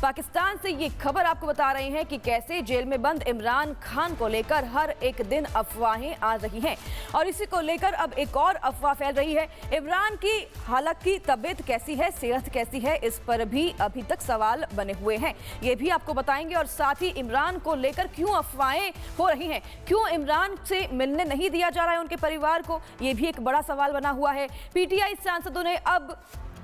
पाकिस्तान से ये खबर आपको बता रहे हैं कि कैसे जेल में बंद इमरान खान को लेकर हर एक दिन अफवाहें आ रही हैं और इसी को लेकर अब एक और अफवाह फैल रही है। इमरान की हालांकि तबीयत कैसी है, सेहत कैसी है, इस पर भी अभी तक सवाल बने हुए हैं। ये भी आपको बताएंगे और साथ ही इमरान को लेकर क्यों अफवाहें हो रही हैं, क्यों इमरान से मिलने नहीं दिया जा रहा है उनके परिवार को, ये भी एक बड़ा सवाल बना हुआ है। पीटीआई सांसदों ने अब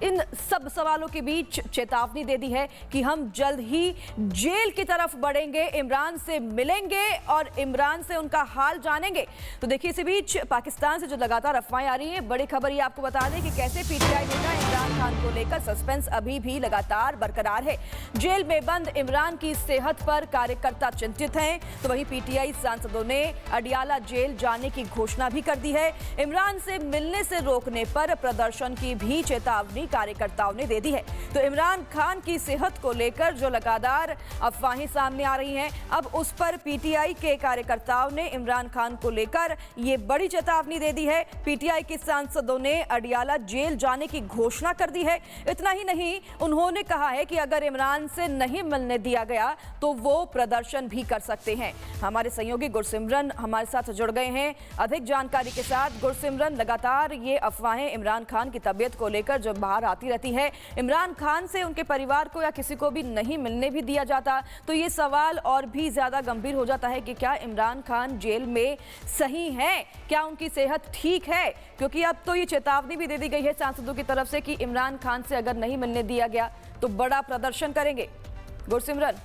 इन सब सवालों के बीच चेतावनी दे दी है कि हम जल्द ही जेल की तरफ बढ़ेंगे, इमरान से मिलेंगे और इमरान से उनका हाल जानेंगे। तो देखिए, इसी बीच पाकिस्तान से जो लगातार अफवाहें आ रही हैं, बड़ी खबर ये आपको बता दें कि कैसे पीटीआई नेता इमरान खान को लेकर सस्पेंस अभी भी लगातार बरकरार है। जेल में बंद इमरान की सेहत पर कार्यकर्ता चिंतित हैं, तो वहीं पीटीआई सांसदों ने अडियाला जेल जाने की घोषणा भी कर दी है। इमरान से मिलने से रोकने पर प्रदर्शन की भी चेतावनी कार्यकर्ताओं ने दे दी है। तो इमरान खान की सेहत को लेकर जो लगातार अफवाहें सामने आ रही हैं, अब उस पर पीटीआई के कार्यकर्ताओं ने इमरान खान को लेकर ये बड़ी चेतावनी दे दी है। पीटीआई के सांसदों ने अडियाला जेल जाने की घोषणा कर दी है। इतना ही नहीं, उन्होंने कहा है कि अगर इमरान से नहीं मिलने दिया गया तो वो प्रदर्शन भी कर सकते हैं। हमारे सहयोगी गुरसिमरन हमारे साथ जुड़ गए हैं अधिक जानकारी के साथ। गुरसिमरन, लगातार ये अफवाहें इमरान खान की तबीयत को लेकर जो बाहर आती रहती है, इमरान खान से उनके परिवार को या किसी को भी नहीं मिलने भी दिया जाता, तो ये सवाल और भी ज्यादा गंभीर हो जाता है कि क्या इमरान खान जेल में सही हैं, क्या उनकी सेहत ठीक है? क्योंकि अब तो ये चेतावनी भी दे दी गई है सांसदों की तरफ से कि इमरान खान से अगर नहीं मिलने दिया गया तो बड़ा प्रदर्शन करेंगे। गुरसिमरन,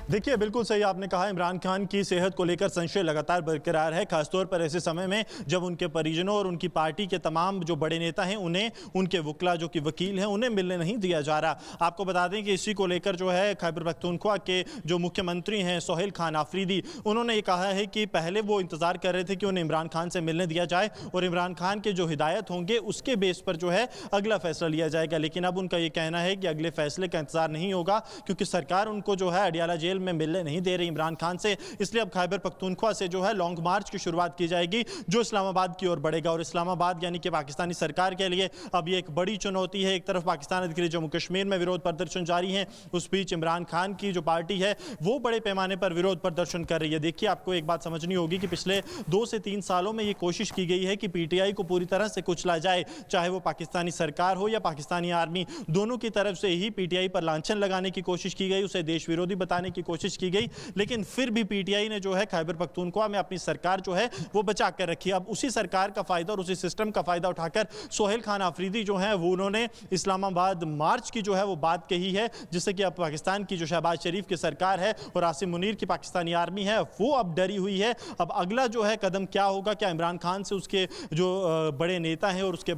देखिए, बिल्कुल सही आपने कहा। इमरान खान की सेहत को लेकर संशय लगातार बरकरार है, खासतौर पर ऐसे समय में जब उनके परिजनों और उनकी पार्टी के तमाम जो बड़े नेता हैं उन्हें, उनके वकला जो कि वकील हैं, उन्हें मिलने नहीं दिया जा रहा। आपको बता दें कि इसी को लेकर जो है खैबर पख्तूनख्वा के जो मुख्यमंत्री हैं सोहेल खान आफरीदी, उन्होंने ये कहा है कि पहले वो इंतजार कर रहे थे कि उन्हें इमरान खान से मिलने दिया जाए और इमरान खान के जो हिदायत होंगे उसके बेस पर जो है अगला फैसला लिया जाएगा। लेकिन अब उनका ये कहना है कि अगले फैसले का इंतजार नहीं होगा क्योंकि सरकार उनको जो है अडियाला जेल में मिलने नहीं दे रही इमरान खान से। इसलिए अब खैबर पख्तूनख्वा से जो है लॉन्ग मार्च की शुरुआत की जाएगी जो इस्लामाबाद की ओर बढ़ेगा और इस्लामाबाद यानी कि पाकिस्तानी सरकार के लिए अब ये एक बड़ी चुनौती है। एक तरफ पाकिस्तान अधिकृत जम्मू कश्मीर में विरोध प्रदर्शन जारी है, उस बीच इमरान खान की जो पार्टी है वो बड़े पैमाने पर विरोध प्रदर्शन कर रही है। देखिए, आपको एक बात समझनी होगी कि पिछले 2 से 3 सालों में ये कोशिश की गई है कि पीटीआई को पूरी तरह से कुचला जाए, चाहे वो पाकिस्तानी सरकार हो या पाकिस्तानी आर्मी, दोनों की तरफ से ही पीटीआई पर लांछन लगाने की कोशिश की गई, उसे देश विरोधी बताने की कोशिश की गई। लेकिन फिर भी पीटीआई ने जो है खैबर पख्तूनख्वा में अपनी सरकार जो है वो बचा कर रखी। अब उसी सरकार का फायदा और उसी सिस्टम का फायदा उठाकर सोहेल खान आफरीदी जो है वो उन्होंने इस्लामाबाद मार्च की जो है वो बात कही है, जिससे कि अब पाकिस्तान की जो शहबाज शरीफ की सरकार है और आसिम मुनीर की पाकिस्तानी आर्मी है वो अब डरी हुई है। अब अगला जो है कदम क्या होगा, क्या इमरान खान से उसके जो बड़े नेता हैं और उसके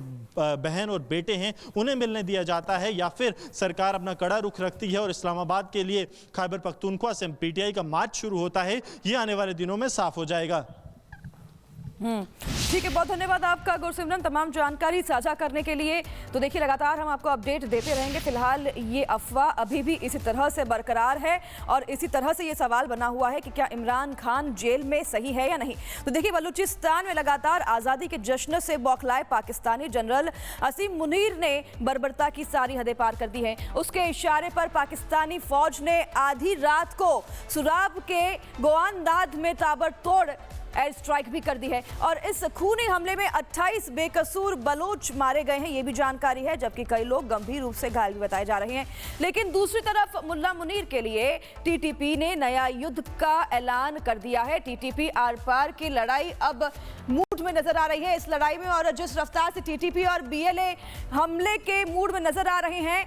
बहन और बेटे हैं उन्हें मिलने दिया जाता है या फिर सरकार अपना कड़ा रुख रखती है और इस्लामाबाद के लिए खैबर पख्तूनख्वा से पीटीआई का मार्च शुरू होता है, ये आने वाले दिनों में साफ हो जाएगा। ठीक है, बहुत धन्यवाद आपका गुरसिमरन तमाम जानकारी साझा करने के लिए। तो देखिए, लगातार हम आपको अपडेट देते रहेंगे। फिलहाल ये अफवाह अभी भी इसी तरह से बरकरार है और इसी तरह से ये सवाल बना हुआ है कि क्या इमरान खान जेल में सही है या नहीं। तो देखिए, बलूचिस्तान में लगातार आज़ादी के जश्न से बौखलाए पाकिस्तानी जनरल आसिम मुनीर ने बर्बरता की सारी हदें पार कर दी हैं। उसके इशारे पर पाकिस्तानी फौज ने आधी रात को सुराब के गोआनदाद में ताबड़तोड़ एयर स्ट्राइक भी कर दी है और इस खूनी हमले में 28 बेकसूर बलोच मारे गए हैं, ये भी जानकारी है, जबकि कई लोग गंभीर रूप से घायल भी बताए जा रहे हैं। लेकिन दूसरी तरफ मुल्ला मुनीर के लिए टीटीपी ने नया युद्ध का ऐलान कर दिया है। टीटीपी आर पार की लड़ाई अब मूड में नजर आ रही है इस लड़ाई में, और जिस रफ्तार से टीटीपी और बीएलए हमले के मूड में नजर आ रहे हैं,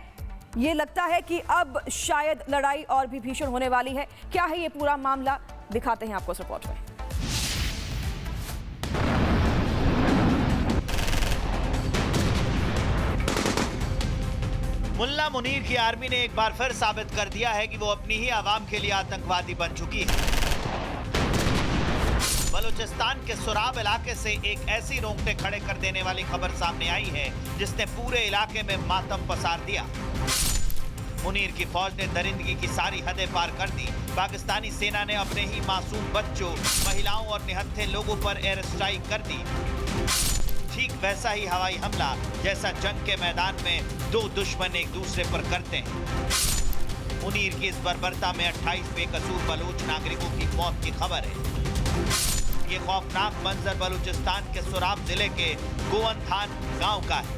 ये लगता है कि अब शायद लड़ाई और भी भीषण होने वाली है। क्या है ये पूरा मामला, दिखाते हैं आपको इस रिपोर्ट में। मुल्ला मुनीर की आर्मी ने एक बार फिर साबित कर दिया है कि वो अपनी ही आवाम के लिए आतंकवादी बन चुकी है। बलूचिस्तान के सुराब इलाके से एक ऐसी रोंगटे खड़े कर देने वाली खबर सामने आई है जिसने पूरे इलाके में मातम पसार दिया। मुनीर की फौज ने दरिंदगी की सारी हदें पार कर दी। पाकिस्तानी सेना ने अपने ही मासूम बच्चों, महिलाओं और निहत्थे लोगों पर एयर स्ट्राइक कर दी। ठीक वैसा ही हवाई हमला जैसा जंग के मैदान में दो दुश्मन एक दूसरे पर करते हैं। मुनीर की इस बर्बरता में 28 बेकसूर बलूच नागरिकों की मौत की खबर है। ये खौफनाक मंजर बलूचिस्तान के सोराब जिले के गोवंथान गांव का है।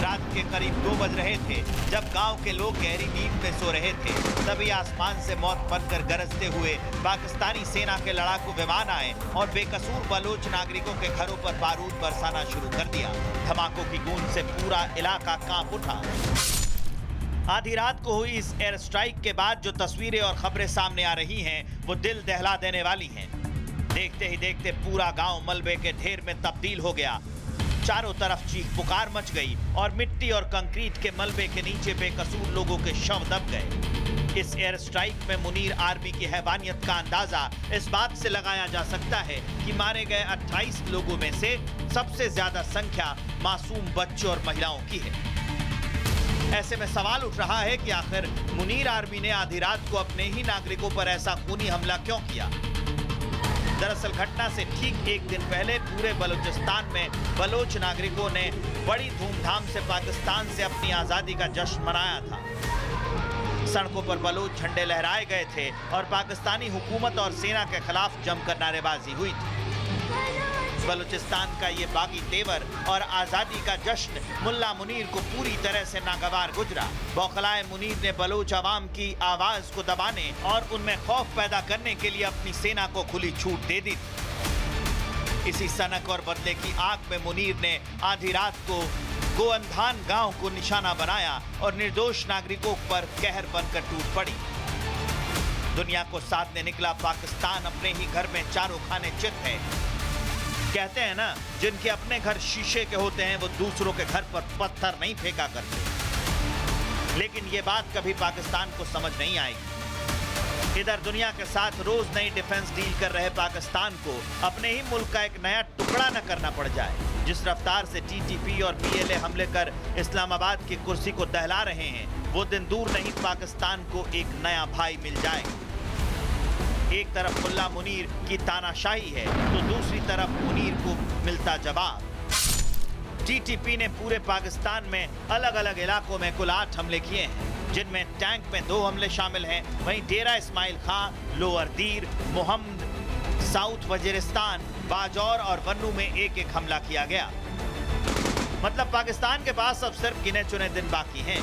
रात के करीब 2 बज रहे थे जब गांव के लोग गहरी नींद में सो रहे थे, तभी आसमान से मौत बनकर गरजते हुए पाकिस्तानी सेना के लड़ाकू विमान आए और बेकसूर बलूच नागरिकों के घरों पर बारूद बरसाना शुरू कर दिया। धमाकों की गूंज से पूरा इलाका कांप उठा। आधी रात को हुई इस एयर स्ट्राइक के बाद जो तस्वीरें और खबरें सामने आ रही हैं, वो दिल दहला देने वाली हैं। देखते ही देखते पूरा गांव मलबे के ढेर में तब्दील हो गया। चारों तरफ चीख पुकार मच गई और मिट्टी और कंक्रीट के मलबे के नीचे बेकसूर लोगों के शव दब गए। इस एयर स्ट्राइक में मुनीर आर्मी की हैवानियत का अंदाजा इस बात से लगाया जा सकता है कि मारे गए 28 लोगों में से सबसे ज्यादा संख्या मासूम बच्चों और महिलाओं की है। ऐसे में सवाल उठ रहा है कि आखिर मुनीर आर्मी ने आधी रात को अपने ही नागरिकों पर ऐसा खूनी हमला क्यों किया। दरअसल घटना से ठीक एक दिन पहले पूरे बलूचिस्तान में बलोच नागरिकों ने बड़ी धूमधाम से पाकिस्तान से अपनी आजादी का जश्न मनाया था। सड़कों पर बलोच झंडे लहराए गए थे और पाकिस्तानी हुकूमत और सेना के खिलाफ जमकर नारेबाजी हुई थी। बलूचिस्तान का ये बागी तेवर और आजादी का जश्न मुल्ला मुनीर को पूरी तरह से नागवार गुजरा। बौखलाए मुनीर ने बलोच अवाम की आवाज को दबाने और उनमें खौफ पैदा करने के लिए अपनी सेना को खुली छूट दे दी। इसी सनक और बदले की आग में मुनीर ने आधी रात को गोवंथान गांव को निशाना बनाया और निर्दोष नागरिकों पर कहर बनकर टूट पड़ी। दुनिया को साधने निकला पाकिस्तान अपने ही घर में चारों खाने चित है। कहते हैं ना, जिनके अपने घर शीशे के होते हैं वो दूसरों के घर पर पत्थर नहीं फेंका करते। लेकिन ये बात कभी पाकिस्तान को समझ नहीं आएगी। इधर दुनिया के साथ रोज नई डिफेंस डील कर रहे पाकिस्तान को अपने ही मुल्क का एक नया टुकड़ा न करना पड़ जाए। जिस रफ्तार से टीटीपी और पीएलए हमले कर इस्लामाबाद की कुर्सी को दहला रहे हैं, वो दिन दूर नहीं पाकिस्तान को एक नया भाई मिल जाए। एक तरफ मुल्ला मुनीर की तानाशाही है तो दूसरी तरफ मुनीर को मिलता जवाब। टीटीपी ने पूरे पाकिस्तान में अलग अलग इलाकों में कुल 8 हमले किए हैं, जिनमें टैंक में 2 हमले शामिल हैं। वहीं डेरा इस्माइल खां, लोअर दीर, मोहम्मद, साउथ वजीरिस्तान, बाजौर और वन्नू में एक हमला किया गया। मतलब पाकिस्तान के पास अब सिर्फ गिने चुने दिन बाकी हैं।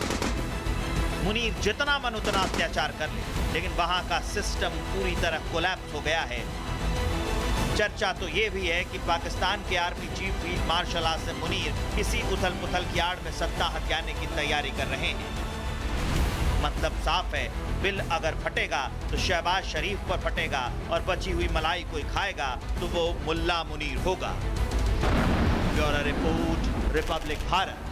मुनीर जितना मन उतना अत्याचार कर ले, लेकिन वहां का सिस्टम पूरी तरह कोलैप्स हो गया है। चर्चा तो ये भी है कि पाकिस्तान के army chief field marshal Asim Munir इसी उथल पुथल की आड़ में सत्ता हथियाने की तैयारी कर रहे हैं। मतलब साफ है, बिल अगर फटेगा तो शहबाज शरीफ पर फटेगा और बची हुई मलाई कोई खाएगा तो वो मुल्ला मुनीर होगा। Bureau report, Republic Bharat.